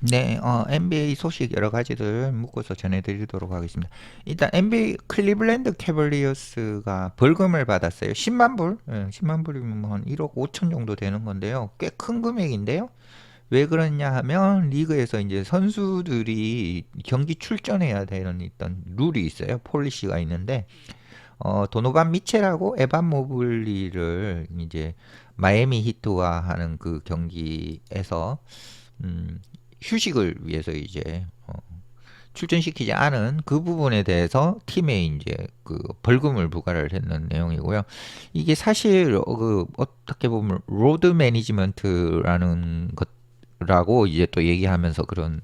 네, NBA 소식 여러 가지들 묶어서 전해드리도록 하겠습니다. 일단 NBA 클리블랜드 캐벌리어스가 벌금을 받았어요. 10만 불, 10만 불이면 한 1억 5천 정도 되는 건데요. 꽤 큰 금액인데요. 왜 그러냐 하면 리그에서 이제 선수들이 경기 출전해야 되는 일단 룰이 있어요. 폴리시가 있는데 도노반 미첼하고 에반 모블리를 이제 마이애미 히트와 하는 그 경기에서 음, 휴식을 위해서 이제 출전시키지 않은 그 부분에 대해서 팀에 이제 그 벌금을 부과를 했는 내용이고요. 이게 사실 그 어떻게 보면 로드 매니지먼트라는 것라고 이제 또 얘기하면서 그런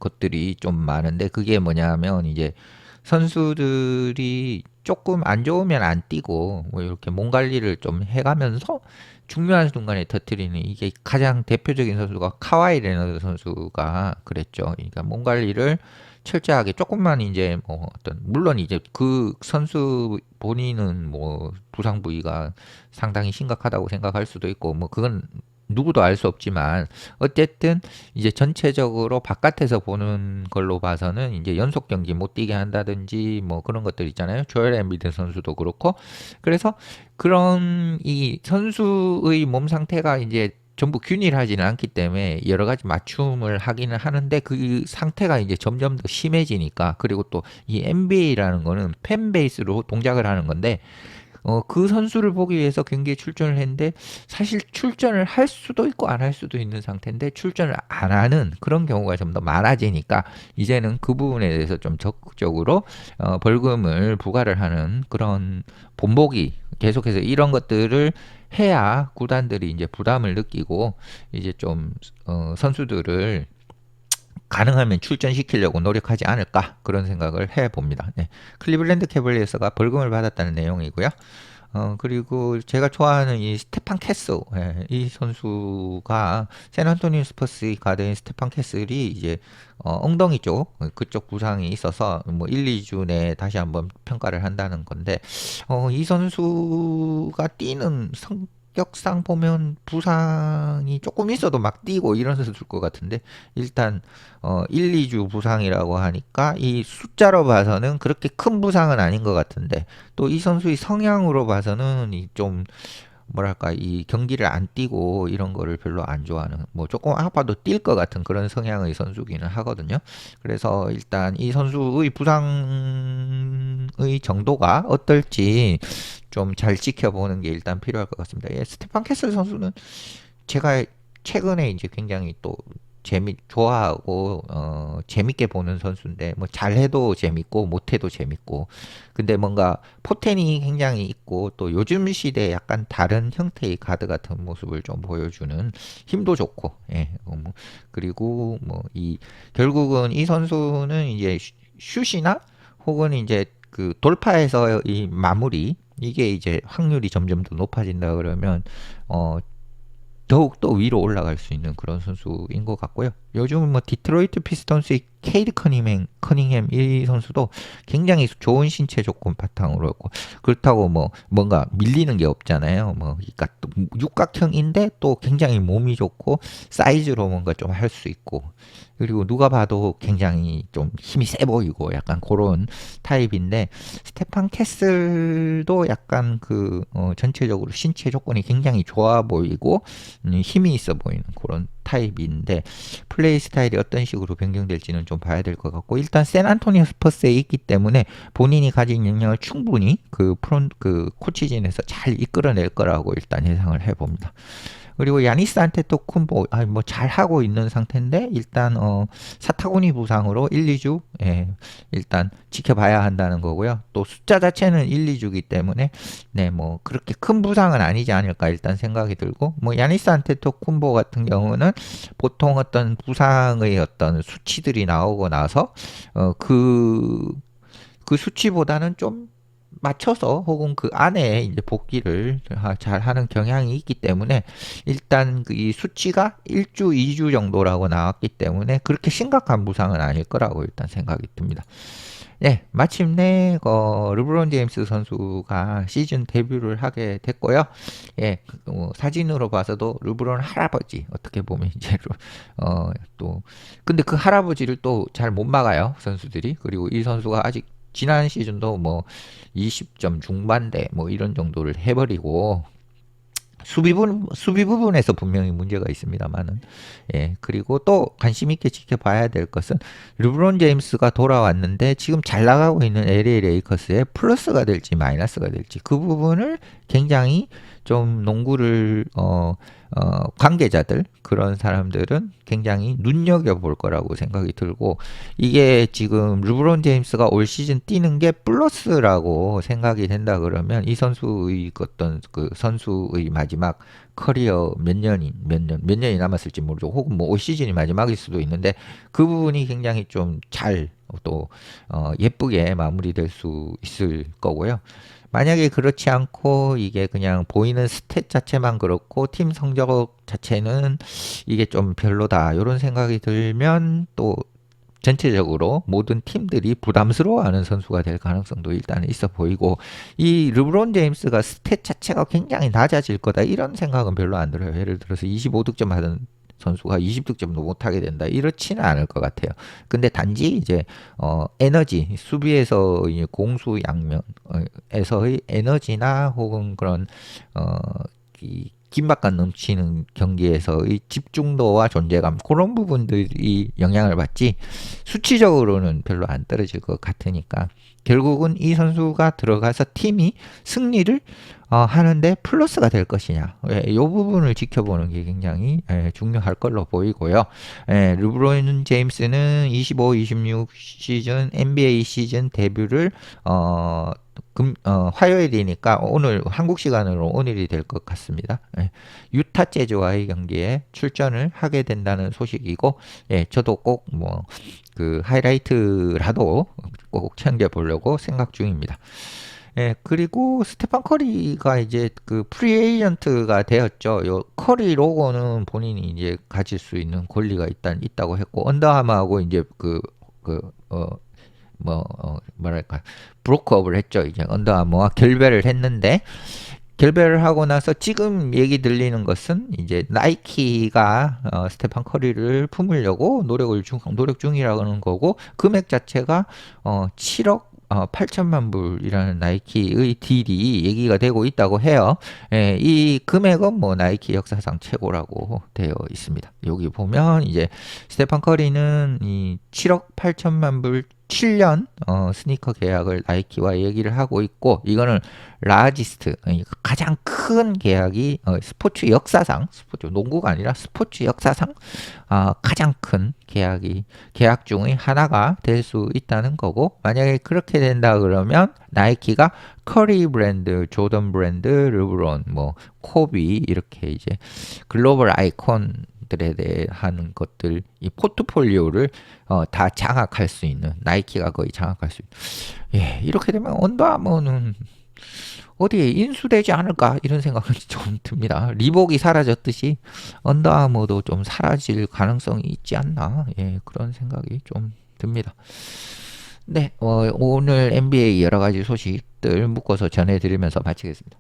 것들이 좀 많은데 그게 뭐냐면 이제 선수들이 조금 안 좋으면 안 뛰고 뭐 이렇게 몸 관리를 좀 해가면서 중요한 순간에 터트리는 이게 가장 대표적인 선수가 카와이 레너드 선수가 그랬죠. 그러니까 몸 관리를 철저하게 조금만 이제 뭐 어떤 물론 이제 그 선수 본인은 뭐 부상 부위가 상당히 심각하다고 생각할 수도 있고 뭐 그건 누구도 알 수 없지만 어쨌든 이제 전체적으로 바깥에서 보는 걸로 봐서는 이제 연속 경기 못 뛰게 한다든지 뭐 그런 것들 있잖아요. 조엘 엠비드 선수도 그렇고 그래서 그런 이 선수의 몸 상태가 이제 전부 균일하지는 않기 때문에 여러 가지 맞춤을 하기는 하는데 그 상태가 이제 점점 더 심해지니까 그리고 또 이 NBA라는 거는 팬 베이스로 동작을 하는 건데 그 선수를 보기 위해서 경기에 출전을 했는데 사실 출전을 할 수도 있고 안 할 수도 있는 상태인데 출전을 안 하는 그런 경우가 좀 더 많아지니까 이제는 그 부분에 대해서 좀 적극적으로 벌금을 부과를 하는 그런 본보기 계속해서 이런 것들을 해야 구단들이 이제 부담을 느끼고 이제 좀 선수들을 가능하면 출전시키려고 노력하지 않을까 그런 생각을 해봅니다. 네. 클리블랜드 캐벌리어스가 벌금을 받았다는 내용이고요. 그리고 제가 좋아하는 이 스테판 캐슬, 이 선수가 샌안토니오 스퍼스 가드인 스테판 캐슬이 이제 엉덩이 쪽 그쪽 부상이 있어서 뭐 1, 2주 내에 다시 한번 평가를 한다는 건데 이 선수가 뛰는 성격상 보면 부상이 조금 있어도 막 뛰고 이런 선수일 것 같은데 일단 1, 2주 부상이라고 하니까 이 숫자로 봐서는 그렇게 큰 부상은 아닌 것 같은데 또 이 선수의 성향으로 봐서는 이좀 뭐랄까 이 경기를 안 뛰고 이런 거를 별로 안 좋아하는 뭐 조금 아파도 뛸 것 같은 그런 성향의 선수기는 하거든요. 그래서 일단 이 선수의 부상의 정도가 어떨지 좀 잘 지켜보는 게 일단 필요할 것 같습니다. 예, 스테판 캐슬 선수는 제가 최근에 이제 굉장히 또 좋아하고 재밌게 보는 선수인데 뭐 잘해도 재밌고 못해도 재밌고 근데 뭔가 포텐이 굉장히 있고 또 요즘 시대에 약간 다른 형태의 가드 같은 모습을 좀 보여주는 힘도 좋고 예, 뭐 그리고 뭐 이 결국은 이 선수는 이제 슛이나 혹은 이제 그 돌파에서 이 마무리 이게 이제 확률이 점점 더 높아진다 그러면 어 더욱 더 위로 올라갈 수 있는 그런 선수인 것 같고요. 요즘은 뭐 디트로이트 피스톤스의 케이드 커닝햄 이 선수도 굉장히 좋은 신체 조건 바탕으로 했고 그렇다고 뭐 뭔가 밀리는 게 없잖아요. 뭐 그러니까 또 육각형인데 또 굉장히 몸이 좋고 사이즈로 뭔가 좀 할 수 있고 그리고 누가 봐도 굉장히 좀 힘이 세 보이고 약간 그런 타입인데 스테판 캐슬도 약간 그 전체적으로 신체 조건이 굉장히 좋아 보이고 힘이 있어 보이는 그런 타입인데 플레이 스타일이 어떤 식으로 변경될지는 좀 봐야 될 것 같고 일단 샌안토니오 스퍼스에 있기 때문에 본인이 가진 능력을 충분히 그 코치진에서 잘 이끌어낼 거라고 일단 예상을 해봅니다. 그리고 야니스 안테토쿤보 뭐 잘하고 있는 상태인데 일단 사타구니 부상으로 1, 2주 예, 일단 지켜봐야 한다는 거고요. 또 숫자 자체는 1, 2주기 때문에 네, 뭐 그렇게 큰 부상은 아니지 않을까 일단 생각이 들고 뭐 야니스 안테토쿤보 같은 경우는 보통 어떤 부상의 어떤 수치들이 나오고 나서 그 수치보다는 좀 맞춰서 혹은 그 안에 이제 복귀를 잘 하는 경향이 있기 때문에 일단 그이 수치가 1주, 2주 정도라고 나왔기 때문에 그렇게 심각한 부상은 아닐 거라고 일단 생각이 듭니다. 네, 마침내 르브론 제임스 선수가 시즌 데뷔를 하게 됐고요. 예, 사진으로 봐서도 르브론 할아버지 어떻게 보면 이제 또 근데 그 할아버지를 또 잘 못 막아요 선수들이. 그리고 이 선수가 아직 지난 시즌도 뭐 20점 중반대 뭐 이런 정도를 해버리고 수비 부분에서 분명히 문제가 있습니다만은, 예, 그리고 또 관심 있게 지켜봐야 될 것은 르브론 제임스가 돌아왔는데 지금 잘 나가고 있는 LA 레이커스의 플러스가 될지 마이너스가 될지 그 부분을 굉장히 좀 농구를 관계자들 그런 사람들은 굉장히 눈여겨볼 거라고 생각이 들고, 이게 지금 르브론 제임스가 올 시즌 뛰는 게 플러스라고 생각이 된다 그러면 이 선수의 어떤 그 선수의 마지막 커리어 몇 년이 남았을지 모르죠. 혹은 뭐 올 시즌이 마지막일 수도 있는데 그 부분이 굉장히 좀 잘 또 예쁘게 마무리될 수 있을 거고요. 만약에 그렇지 않고 이게 그냥 보이는 스탯 자체만 그렇고 팀 성적 자체는 이게 좀 별로다 이런 생각이 들면 또 전체적으로 모든 팀들이 부담스러워하는 선수가 될 가능성도 일단은 있어 보이고, 이 르브론 제임스가 스탯 자체가 굉장히 낮아질 거다 이런 생각은 별로 안 들어요. 예를 들어서 25득점 하던 선수가 20득점도 못하게 된다 이렇지는 않을 것 같아요. 근데 단지 이제 에너지 수비에서의 공수 양면에서의 에너지나 혹은 그런 어, 긴박감 넘치는 경기에서의 집중도와 존재감 그런 부분들이 영향을 받지 수치적으로는 별로 안 떨어질 것 같으니까 결국은 이 선수가 들어가서 팀이 승리를 하는데 플러스가 될 것이냐, 이 부분을 지켜보는 게 굉장히 중요할 걸로 보이고요. 르브론 제임스는 25-26 시즌 NBA 시즌 데뷔를 화요일이니까 오늘 한국 시간으로 오늘이 될 것 같습니다. 유타 재즈와의 경기에 출전을 하게 된다는 소식이고, 저도 꼭 뭐 그 하이라이트라도 꼭 챙겨 보려고 생각 중입니다. 그리고 스테판 커리가 이제 그 프리에이전트가 되었죠. 요 커리 로고는 본인이 이제 가질 수 있는 권리가 일단 있다고 했고, 언더아머하고 이제 뭐랄까 브로커업을 했죠. 이제 언더아머와 결별을 했는데, 결별을 하고 나서 지금 얘기 들리는 것은 이제 나이키가 스테판 커리를 품으려고 노력 중이라는 거고, 금액 자체가 7억 8천만 불이라는 나이키의 딜이 얘기가 되고 있다고 해요. 이 금액은 뭐 나이키 역사상 최고라고 되어 있습니다. 여기 보면 이제 스테판 커리는 이 7억 8천만 불 7년 스니커 계약을 나이키와 얘기를 하고 있고, 이거는 라지스트 가장 큰 계약이 스포츠 역사상, 스포츠 농구가 아니라 스포츠 역사상 가장 큰 계약 중의 하나가 될 수 있다는 거고, 만약에 그렇게 된다 그러면 나이키가 커리 브랜드, 조던 브랜드, 르브론, 뭐 코비 이렇게 이제 글로벌 아이콘들에 대한 것들 이 포트폴리오를 다 장악할 수 있는, 나이키가 거의 장악할 수 있는, 이렇게 되면 언더아머는 어디에 인수되지 않을까 이런 생각은 좀 듭니다. 리복이 사라졌듯이 언더아머도 좀 사라질 가능성이 있지 않나, 그런 생각이 좀 듭니다. 네, 오늘 NBA 여러 가지 소식들 묶어서 전해드리면서 마치겠습니다.